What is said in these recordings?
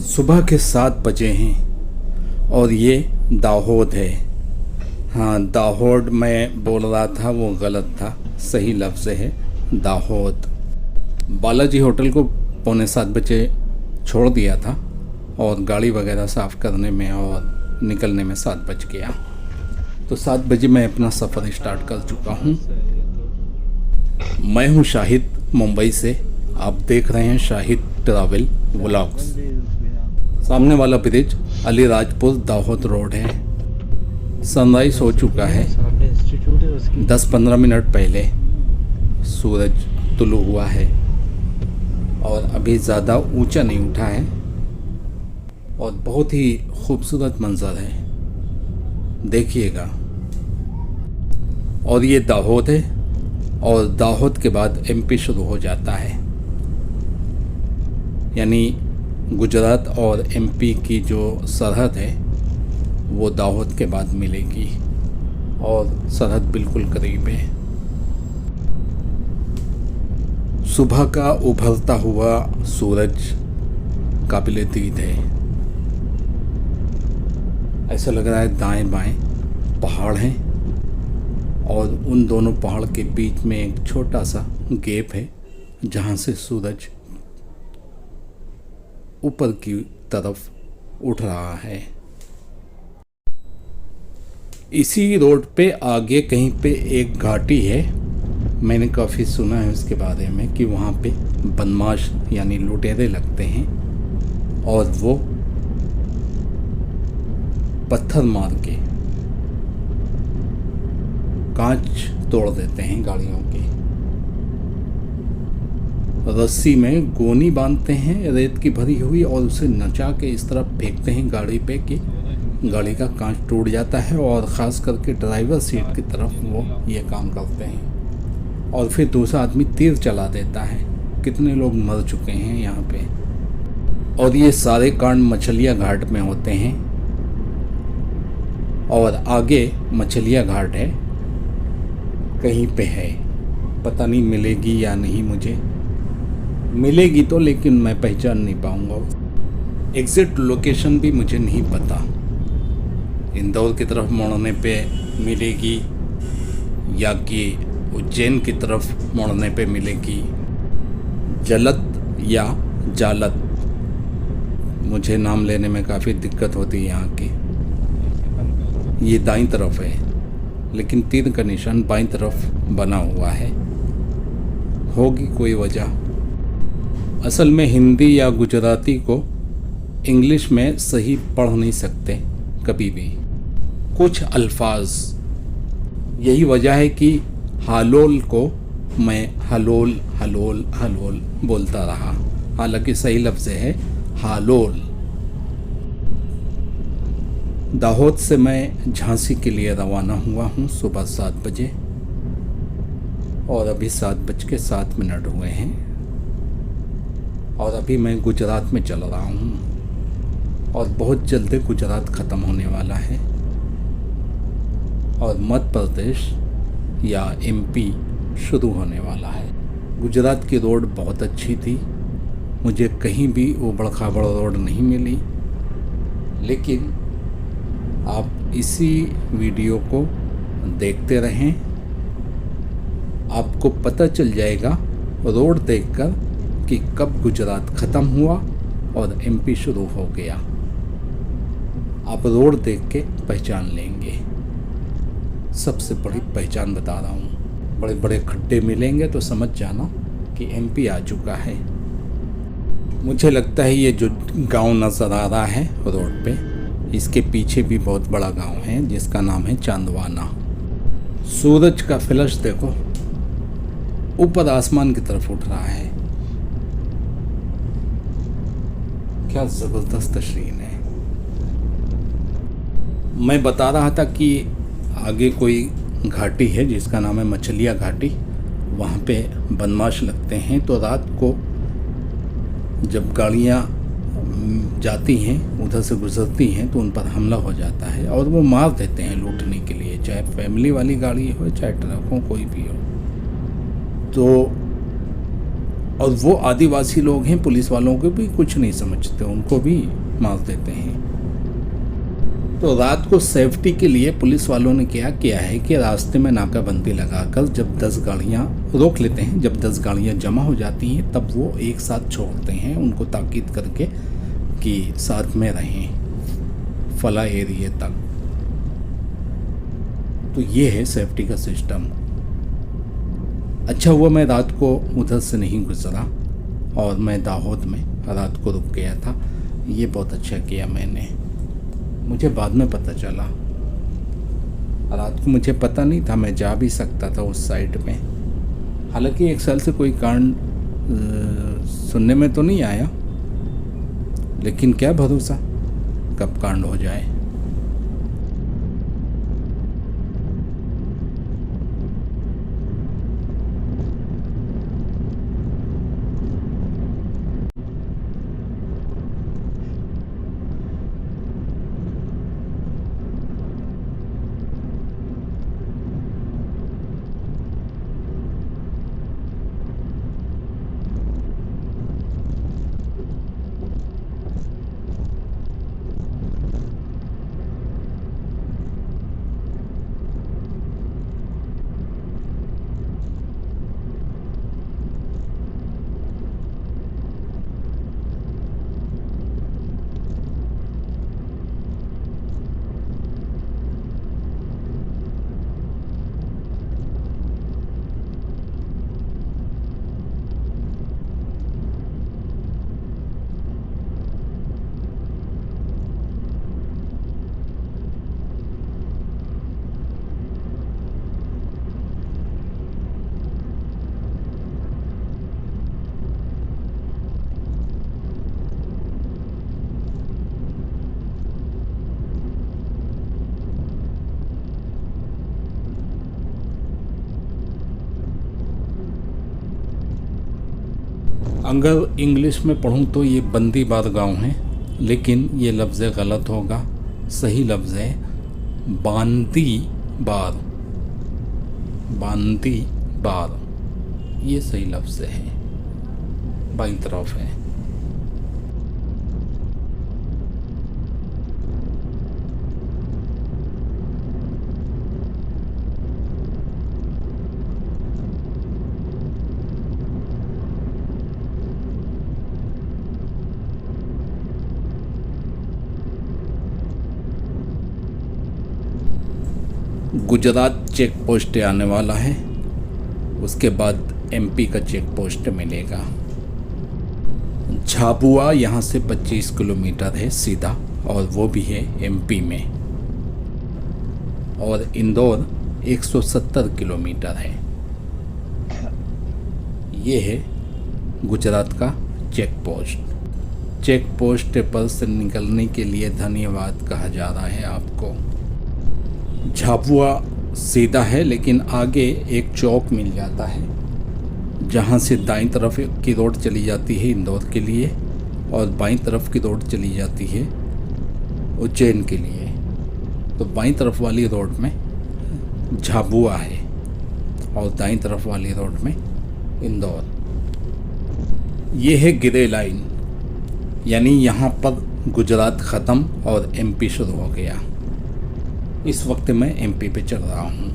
सुबह के 7 बजे हैं और ये दाहोद है। हाँ, दाहोद मैं बोल रहा था वो गलत था, सही लफ्ज़ है दाहोद। बालाजी होटल को 6:45 बजे छोड़ दिया था और गाड़ी वगैरह साफ़ करने में और निकलने में 7 बज गया। तो 7 बजे मैं अपना सफ़र स्टार्ट कर चुका हूँ। मैं हूँ शाहिद, मुंबई से। आप देख रहे हैं शाहिद ट्रैवल व्लॉग्स। सामने वाला ब्रिज अलीराजपुर दाहोद रोड है। सनराइज हो चुका है। 10-15 मिनट पहले सूरज तुलू हुआ है और अभी ज़्यादा ऊंचा नहीं उठा है और बहुत ही खूबसूरत मंजर है, देखिएगा। और ये दाहोद है और दाहोद के बाद एमपी शुरू हो जाता है, यानी गुजरात और एमपी की जो सरहद है वो दाहोद के बाद मिलेगी और सरहद बिल्कुल करीब है। सुबह का उभरता हुआ सूरज काबिल दीद है। ऐसा लग रहा है दाएं बाएं पहाड़ हैं और उन दोनों पहाड़ के बीच में एक छोटा सा गैप है जहां से सूरज ऊपर की तरफ उठ रहा है। इसी रोड पे आगे कहीं पे एक घाटी है। मैंने काफ़ी सुना है उसके बारे में कि वहाँ पे बदमाश यानी लुटेरे लगते हैं और वो पत्थर मार के कांच तोड़ देते हैं गाड़ियों के। रस्सी में गोनी बांधते हैं रेत की भरी हुई और उसे नचा के इस तरह फेंकते हैं गाड़ी पे कि गाड़ी का कांच टूट जाता है और ख़ास करके ड्राइवर सीट की तरफ वो ये काम करते हैं। और फिर दूसरा आदमी तीर चला देता है। कितने लोग मर चुके हैं यहाँ पे। और ये सारे कांड मछलिया घाट में होते हैं और आगे मछलिया घाट है, कहीं पे है, पता नहीं मिलेगी या नहीं। मुझे मिलेगी तो, लेकिन मैं पहचान नहीं पाऊंगा। एग्जैक्ट लोकेशन भी मुझे नहीं पता। इंदौर की तरफ मुड़ने पे मिलेगी या कि उज्जैन की तरफ मुड़ने पे मिलेगी। जलत या जालत, मुझे नाम लेने में काफ़ी दिक्कत होती है यहाँ की। ये दाईं तरफ है लेकिन तीर का निशान बाईं तरफ बना हुआ है। होगी कोई वजह। असल में हिंदी या गुजराती को इंग्लिश में सही पढ़ नहीं सकते कभी भी, कुछ अल्फाज। यही वजह है कि हालोल को मैं हलोल हलोल हलोल बोलता रहा, हालांकि सही लफ्ज़ है हालोल। दाहोद से मैं झांसी के लिए रवाना हुआ हूँ सुबह 7 बजे और अभी 7:07 हुए हैं और अभी मैं गुजरात में चल रहा हूँ और बहुत जल्दी गुजरात ख़त्म होने वाला है और मध्य प्रदेश या एमपी शुरू होने वाला है। गुजरात की रोड बहुत अच्छी थी, मुझे कहीं भी उबड़ खाबड़ रोड नहीं मिली, लेकिन आप इसी वीडियो को देखते रहें, आपको पता चल जाएगा रोड देखकर कि कब गुजरात ख़त्म हुआ और एमपी शुरू हो गया। आप रोड देख के पहचान लेंगे। सबसे बड़ी पहचान बता रहा हूँ। बड़े बड़े खड्डे मिलेंगे तो समझ जाना कि एमपी आ चुका है। मुझे लगता है ये जो गांव नज़र आ रहा है रोड पे, इसके पीछे भी बहुत बड़ा गांव है जिसका नाम है चांदवाना। सूरज का फ्लैश देखो, ऊपर आसमान की तरफ उठ रहा है। क्या ज़बरदस्त तस्वीर है। मैं बता रहा था कि आगे कोई घाटी है जिसका नाम है मछलिया घाटी। वहाँ पे बदमाश लगते हैं, तो रात को जब गाड़ियाँ जाती हैं, उधर से गुजरती हैं, तो उन पर हमला हो जाता है और वो मार देते हैं लूटने के लिए, चाहे फैमिली वाली गाड़ी हो चाहे ट्रक हो, कोई भी हो। तो और वो आदिवासी लोग हैं, पुलिस वालों को भी कुछ नहीं समझते, उनको भी मार देते हैं। तो रात को सेफ्टी के लिए पुलिस वालों ने क्या किया है कि रास्ते में नाकाबंदी लगाकर जब 10 गाड़ियाँ रोक लेते हैं, जब 10 गाड़ियाँ जमा हो जाती हैं तब वो एक साथ छोड़ते हैं, उनको ताकीद करके कि साथ में रहें फला एरिया तक। तो ये है सेफ्टी का सिस्टम। अच्छा हुआ मैं रात को उधर से नहीं गुजरा और मैं दाहोद में रात को रुक गया था। ये बहुत अच्छा किया मैंने, मुझे बाद में पता चला। रात को मुझे पता नहीं था, मैं जा भी सकता था उस साइड में। हालांकि 1 साल से कोई कांड सुनने में तो नहीं आया, लेकिन क्या भरोसा कब कांड हो जाए। अगर इंग्लिश में पढ़ूँ तो ये बंदीबार गांव है, लेकिन ये लफ्ज़ गलत होगा। सही लफ्ज़ है बांदीबार, बांदीबार, ये सही लफ्ज़ है, बाईं तरफ है। गुजरात चेक पोस्ट आने वाला है, उसके बाद एमपी का चेक पोस्ट मिलेगा। झाबुआ यहाँ से 25 किलोमीटर है सीधा, और वो भी है एमपी में। और इंदौर 170 किलोमीटर है। ये है गुजरात का चेक पोस्ट। चेक पोस्ट पर से निकलने के लिए धन्यवाद कहा जा रहा है आपको। झाबुआ सीधा है, लेकिन आगे एक चौक मिल जाता है जहाँ से दाईं तरफ की रोड चली जाती है इंदौर के लिए, और बाईं तरफ की रोड चली जाती है उज्जैन के लिए। तो बाईं तरफ वाली रोड में झाबुआ है और दाईं तरफ वाली रोड में इंदौर। ये है गिरे लाइन, यानी यहाँ पर गुजरात ख़त्म और एमपी शुरू हो गया। इस वक्त मैं एमपी पे चल रहा हूँ।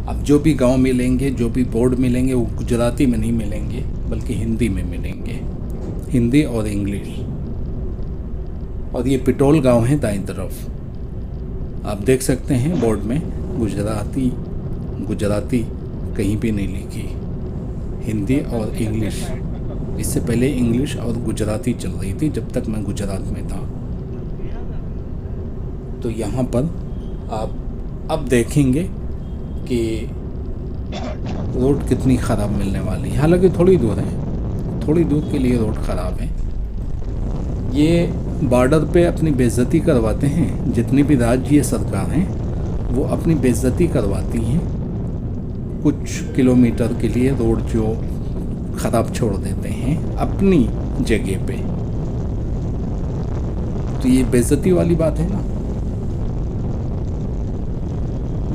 अब जो भी गांव मिलेंगे, जो भी बोर्ड मिलेंगे, वो गुजराती में नहीं मिलेंगे, बल्कि हिंदी में मिलेंगे, हिंदी और इंग्लिश। और ये पिटोल गांव है दाईं तरफ। आप देख सकते हैं बोर्ड में गुजराती कहीं भी नहीं लिखी, हिंदी और इंग्लिश। इससे पहले इंग्लिश और गुजराती चल रही थी जब तक मैं गुजरात में था। तो यहाँ पर आप अब देखेंगे कि रोड कितनी ख़राब मिलने वाली है। हालांकि थोड़ी दूर है, थोड़ी दूर के लिए रोड ख़राब है। ये बॉर्डर पे अपनी बेइज्जती करवाते हैं। जितनी भी राज्य सरकार हैं वो अपनी बेइज्जती करवाती हैं। कुछ किलोमीटर के लिए रोड जो ख़राब छोड़ देते हैं अपनी जगह पे, तो ये बेइज्जती वाली बात है ना।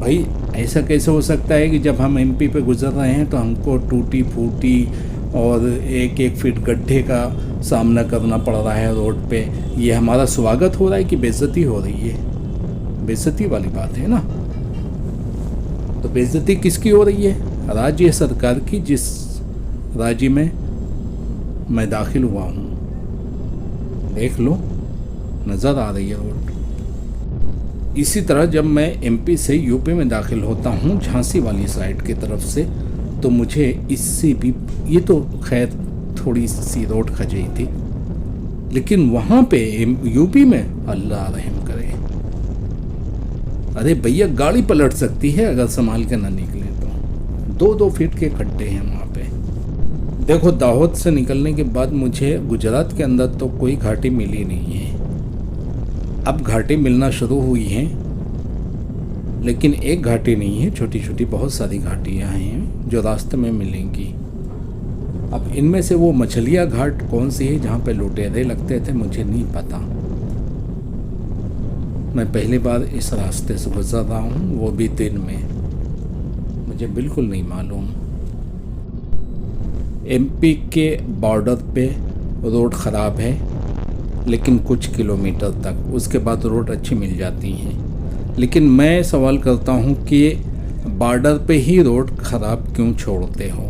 भाई ऐसा कैसे हो सकता है कि जब हम एमपी पे गुजर रहे हैं तो हमको टूटी फूटी और एक एक फीट गड्ढे का सामना करना पड़ रहा है रोड पे। ये हमारा स्वागत हो रहा है कि बेइज्जती हो रही है? बेइज्जती वाली बात है ना। तो बेइज्जती किसकी हो रही है? राज्य सरकार की, जिस राज्य में मैं दाखिल हुआ हूँ। देख लो, नज़र आ रही है रोड। इसी तरह जब मैं एमपी से यूपी में दाखिल होता हूँ झांसी वाली साइड की तरफ से, तो मुझे इससे भी, ये तो खैर थोड़ी सी रोड खजई थी, लेकिन वहाँ पे यूपी में अल्लाह रहम करे। अरे भैया गाड़ी पलट सकती है अगर संभाल के ना निकले तो। 2-2 फीट के खड्डे हैं वहाँ पे। देखो, दाहोद से निकलने के बाद मुझे गुजरात के अंदर तो कोई घाटी मिली नहीं है। अब घाटी मिलना शुरू हुई हैं, लेकिन एक घाटी नहीं है, छोटी छोटी बहुत सारी घाटियाँ हैं जो रास्ते में मिलेंगी। अब इनमें से वो मछलिया घाट कौन सी है जहाँ पे लुटेरे लगते थे, मुझे नहीं पता। मैं पहली बार इस रास्ते से गुजर रहा हूँ, वो भी दिन में। मुझे बिल्कुल नहीं मालूम। एमपी के बॉर्डर पे रोड ख़राब है, लेकिन कुछ किलोमीटर तक, उसके बाद रोड अच्छी मिल जाती हैं। लेकिन मैं सवाल करता हूँ कि बॉर्डर पे ही रोड ख़राब क्यों छोड़ते हो?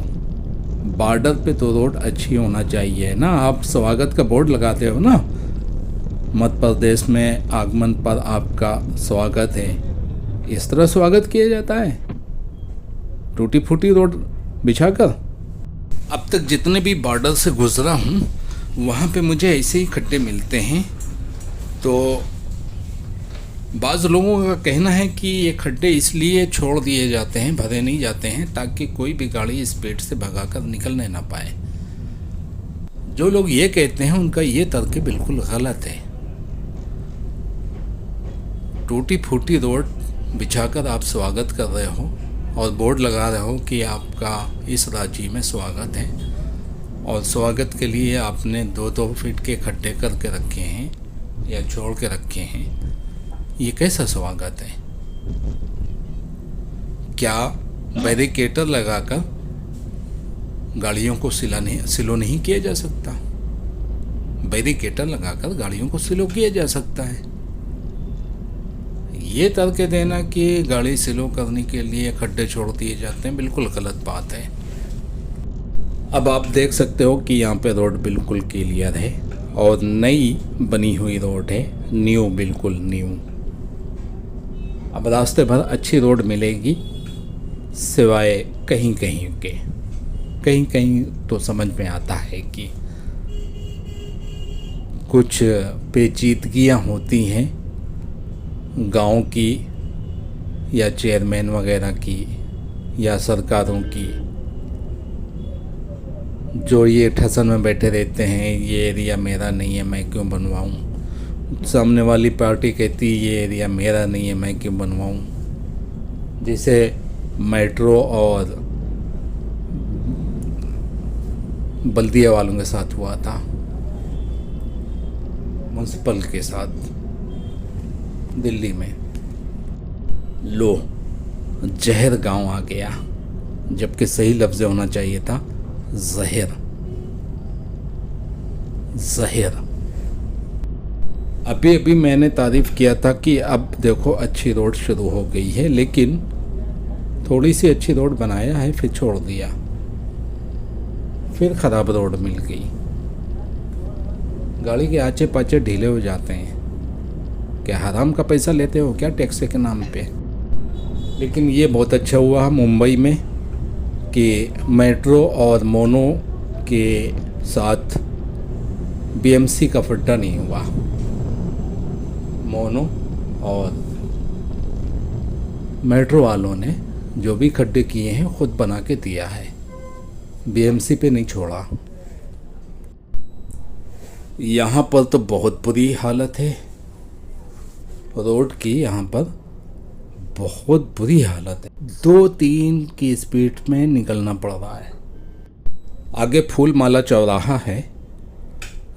बॉर्डर पे तो रोड अच्छी होना चाहिए ना। आप स्वागत का बोर्ड लगाते हो ना, मध्य प्रदेश में आगमन पर आपका स्वागत है, इस तरह स्वागत किया जाता है टूटी फूटी रोड बिछाकर? अब तक जितने भी बॉर्डर से गुजरा हूँ वहाँ पे मुझे ऐसे ही खड्डे मिलते हैं। तो बाज़ लोगों का कहना है कि ये खड्डे इसलिए छोड़ दिए जाते हैं, भरे नहीं जाते हैं, ताकि कोई भी गाड़ी स्पीड से भगाकर निकलने ना पाए। जो लोग ये कहते हैं उनका ये तर्क बिल्कुल गलत है। टूटी फूटी रोड बिछाकर आप स्वागत कर रहे हो और बोर्ड लगा रहे हो कि आपका इस राज्य में स्वागत है, और स्वागत के लिए आपने 2-2 फीट के खड्डे करके रखे हैं या छोड़ के रखे हैं। ये कैसा स्वागत है? क्या बैरिकेटर लगाकर गाड़ियों को सिलो नहीं किया जा सकता? बैरिकेटर लगाकर गाड़ियों को स्लो किया जा सकता है। ये तर्क देना कि गाड़ी स्लो करने के लिए खड्डे छोड़ दिए जाते हैं, बिल्कुल गलत बात है। अब आप देख सकते हो कि यहाँ पे रोड बिल्कुल क्लियर है और नई बनी हुई रोड है, न्यू, बिल्कुल न्यू। अब रास्ते भर अच्छी रोड मिलेगी, सिवाय कहीं कहीं तो समझ में आता है कि कुछ पेचीदगियाँ होती हैं गांव की या चेयरमैन वगैरह की या सरकारों की, जो ये ठसन में बैठे रहते हैं ये एरिया मेरा नहीं है मैं क्यों बनवाऊँ। सामने वाली पार्टी कहती ये एरिया मेरा नहीं है मैं क्यों बनवाऊँ। जैसे मेट्रो और बल्दिया वालों के साथ हुआ था, म्यूनसिपल के साथ दिल्ली में। लो, जहर गांव आ गया, जबकि सही लफ्ज़ होना चाहिए था जहर। अभी मैंने तारीफ़ किया था कि अब देखो अच्छी रोड शुरू हो गई है, लेकिन थोड़ी सी अच्छी रोड बनाया है, फिर छोड़ दिया, फिर ख़राब रोड मिल गई। गाड़ी के आचे पाचे ढीले हो जाते हैं। क्या हराम का पैसा लेते हो क्या टैक्स के नाम पे? लेकिन ये बहुत अच्छा हुआ मुंबई में कि मेट्रो और मोनो के साथ बीएमसी का फड्डा नहीं हुआ। मोनो और मेट्रो वालों ने जो भी खड्डे किए हैं खुद बना के दिया है, बीएमसी पे नहीं छोड़ा। यहाँ पर तो बहुत बुरी हालत है रोड की, यहाँ पर बहुत बुरी हालत है। 2-3 की स्पीड में निकलना पड़ रहा है। आगे फूल माला चौराहा है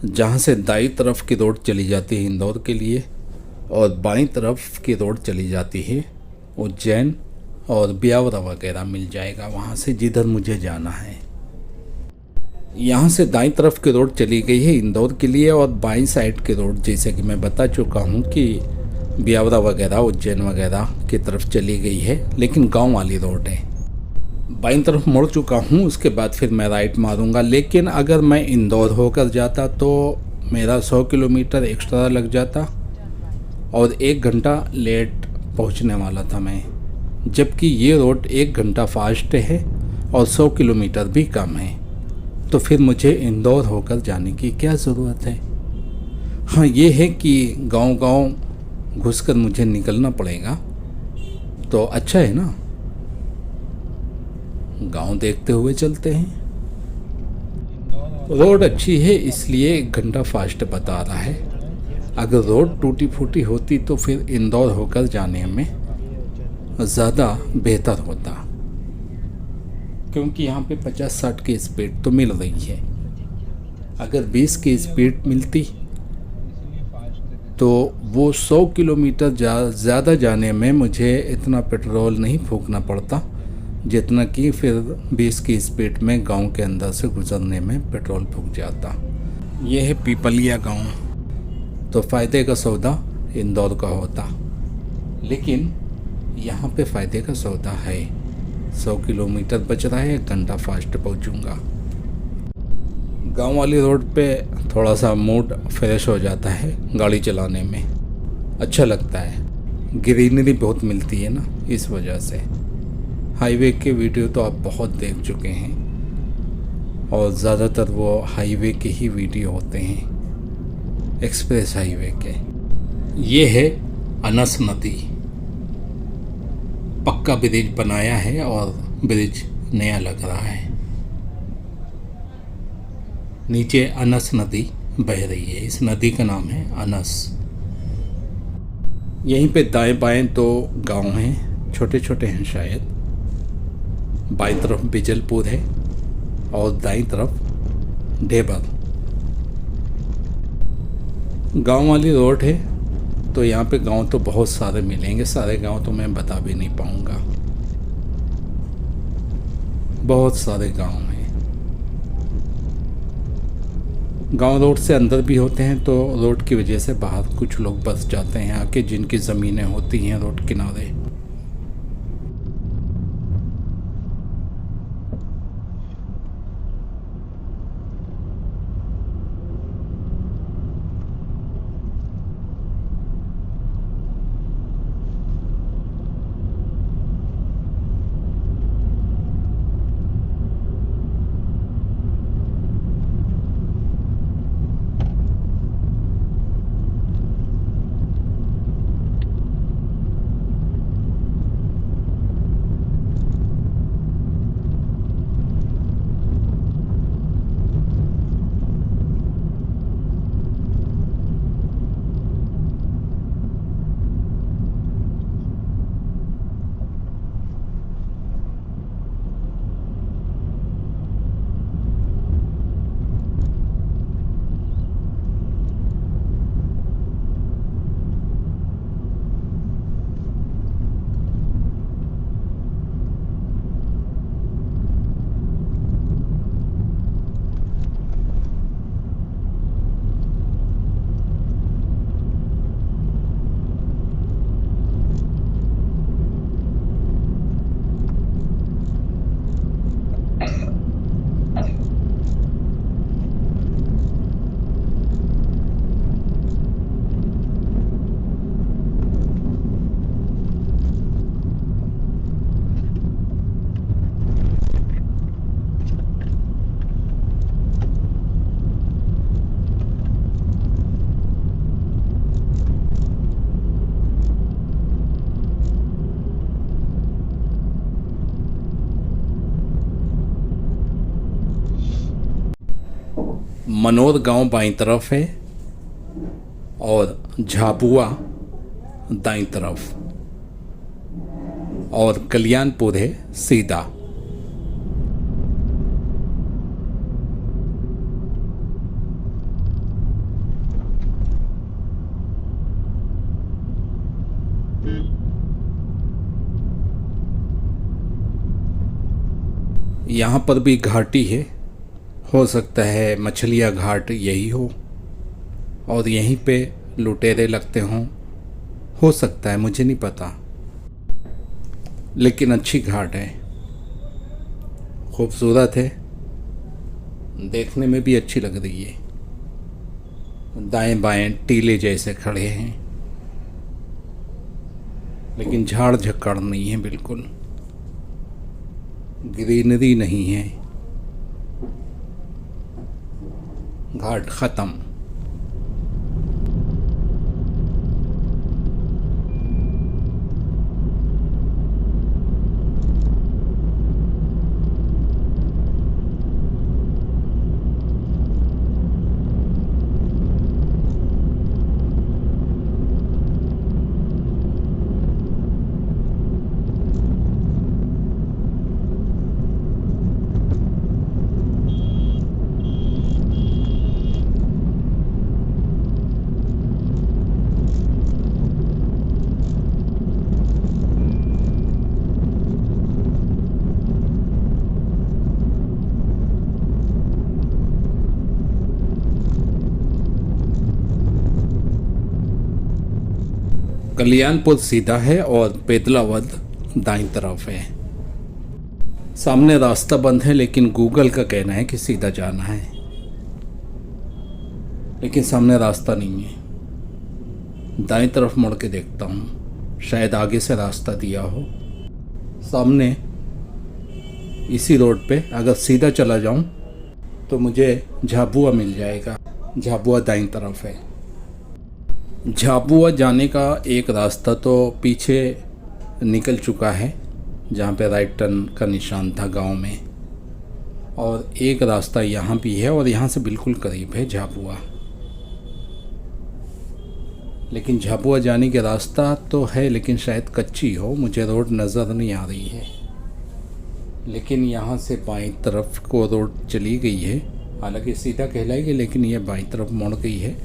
जहाँ से दाईं तरफ की रोड चली जाती है इंदौर के लिए और बाईं तरफ की रोड चली जाती है उज्जैन और ब्यावरा वगैरह मिल जाएगा वहाँ से जिधर मुझे जाना है। यहाँ से दाईं तरफ की रोड चली गई है इंदौर के लिए, और बाईं साइड की रोड जैसे कि मैं बता चुका हूँ कि ब्यावरा वगैरह उज्जैन वगैरह की तरफ चली गई है, लेकिन गांव वाली रोड है। बाईं तरफ मुड़ चुका हूँ, उसके बाद फिर मैं राइट मारूंगा। लेकिन अगर मैं इंदौर होकर जाता तो मेरा 100 किलोमीटर एक्स्ट्रा लग जाता और 1 घंटा लेट पहुँचने वाला था मैं, जबकि ये रोड 1 घंटा फास्ट है और 100 किलोमीटर भी कम है। तो फिर मुझे इंदौर होकर जाने की क्या ज़रूरत है। हाँ, ये है कि गांव-गांव घुसकर मुझे निकलना पड़ेगा, तो अच्छा है ना, गांव देखते हुए चलते हैं। रोड अच्छी है इसलिए 1 घंटा फास्ट बता रहा है। अगर रोड टूटी फूटी होती तो फिर इंदौर होकर जाने में ज़्यादा बेहतर होता, क्योंकि यहाँ पे 50-60 की स्पीड तो मिल रही है। अगर 20 की स्पीड मिलती तो वो 100 किलोमीटर ज़्यादा जाने में मुझे इतना पेट्रोल नहीं फूकना पड़ता जितना कि फिर 20 की स्पीड में गांव के अंदर से गुजरने में पेट्रोल फूक जाता। ये है पीपलिया गांव, तो फ़ायदे का सौदा इंदौर का होता, लेकिन यहाँ पे फ़ायदे का सौदा है। 100 किलोमीटर बच रहा है, 1 घंटा फास्ट पहुँचूँगा। गांव वाली रोड पे थोड़ा सा मूड फ्रेश हो जाता है, गाड़ी चलाने में अच्छा लगता है। ग्रीनरी बहुत मिलती है ना, इस वजह से। हाईवे के वीडियो तो आप बहुत देख चुके हैं, और ज़्यादातर वो हाईवे के ही वीडियो होते हैं, एक्सप्रेस हाईवे के। ये है अनस नदी, पक्का ब्रिज बनाया है और ब्रिज नया लग रहा है। नीचे अनस नदी बह रही है, इस नदी का नाम है अनस। यहीं पे दाएं बाएं 2 गांव हैं, छोटे छोटे हैं शायद। बाईं तरफ बिजलपुर है और दाईं तरफ ढेबर। गांव वाली रोड है, तो यहाँ पे गांव तो बहुत सारे मिलेंगे, सारे गांव तो मैं बता भी नहीं पाऊँगा। बहुत सारे गांव हैं। गांव रोड से अंदर भी होते हैं, तो रोड की वजह से बाहर कुछ लोग बस जाते हैं आके, जिनकी ज़मीनें होती हैं रोड किनारे। मनोर गांव बाईं तरफ है और झाबुआ दाईं तरफ, और कल्याणपुर है सीधा। यहाँ पर भी घाटी है, हो सकता है मछलिया घाट यही हो और यहीं पे लुटेरे लगते हों, हो सकता है, मुझे नहीं पता। लेकिन अच्छी घाट है, खूबसूरत है, देखने में भी अच्छी लग रही है। दाएं बाएं टीले जैसे खड़े हैं, लेकिन झाड़ झक्कड़ नहीं है, बिल्कुल ग्रीनरी नहीं है। घाट ख़त्म। कल्याणपुर सीधा है और पेदलावद दाईं तरफ है। सामने रास्ता बंद है, लेकिन गूगल का कहना है कि सीधा जाना है, लेकिन सामने रास्ता नहीं है। दाईं तरफ मुड़ के देखता हूँ, शायद आगे से रास्ता दिया हो। सामने इसी रोड पे अगर सीधा चला जाऊँ तो मुझे झाबुआ मिल जाएगा। झाबुआ दाईं तरफ है। झाबुआ जाने का एक रास्ता तो पीछे निकल चुका है, जहाँ पे राइट टर्न का निशान था गांव में, और एक रास्ता यहाँ भी है और यहाँ से बिल्कुल करीब है झाबुआ। लेकिन झाबुआ जाने का रास्ता तो है, लेकिन शायद कच्ची हो, मुझे रोड नज़र नहीं आ रही है। लेकिन यहाँ से बाईं तरफ को रोड चली गई है, हालांकि सीधा कहलाएगी, लेकिन ये बाईं तरफ मुड़ गई है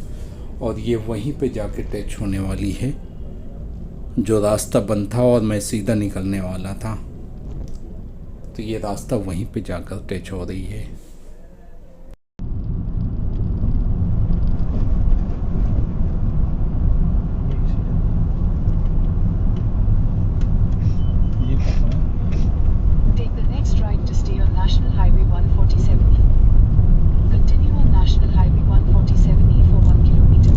और ये वहीं पे जाके टच होने वाली है। जो रास्ता बंद था और मैं सीधा निकलने वाला था, तो ये रास्ता वहीं पे जाकर टच हो रही है। Take the next right to stay on National Highway 147E. Continue on National Highway 147E for 1 kilometer.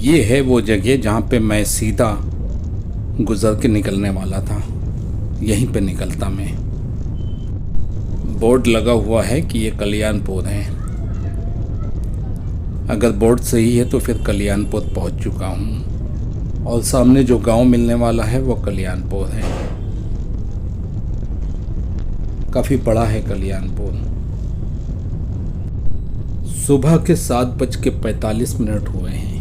ये है वो जगह जहाँ पे मैं सीधा गुजर के निकलने वाला था, यहीं पे निकलता मैं। बोर्ड लगा हुआ है कि ये कल्याणपुर है। अगर बोर्ड सही है तो फिर कल्याणपुर पहुँच चुका हूँ, और सामने जो गांव मिलने वाला है वो कल्याणपुर है। काफ़ी बड़ा है कल्याणपुर। सुबह के 7:45 हुए हैं,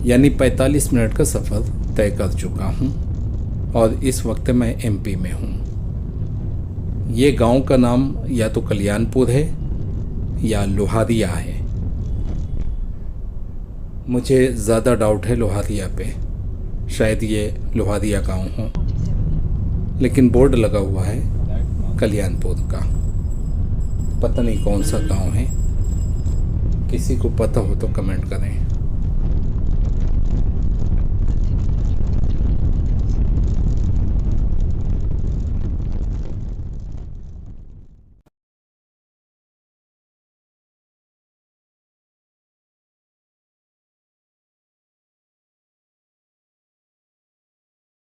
यानी 45 मिनट का सफ़र तय कर चुका हूँ, और इस वक्त मैं एमपी में हूँ। ये गांव का नाम या तो कल्याणपुर है या लोहारिया है। मुझे ज़्यादा डाउट है लोहारिया पे, शायद ये लोहारिया गांव हो, लेकिन बोर्ड लगा हुआ है कल्याणपुर का। पता नहीं कौन सा गांव है, किसी को पता हो तो कमेंट करें।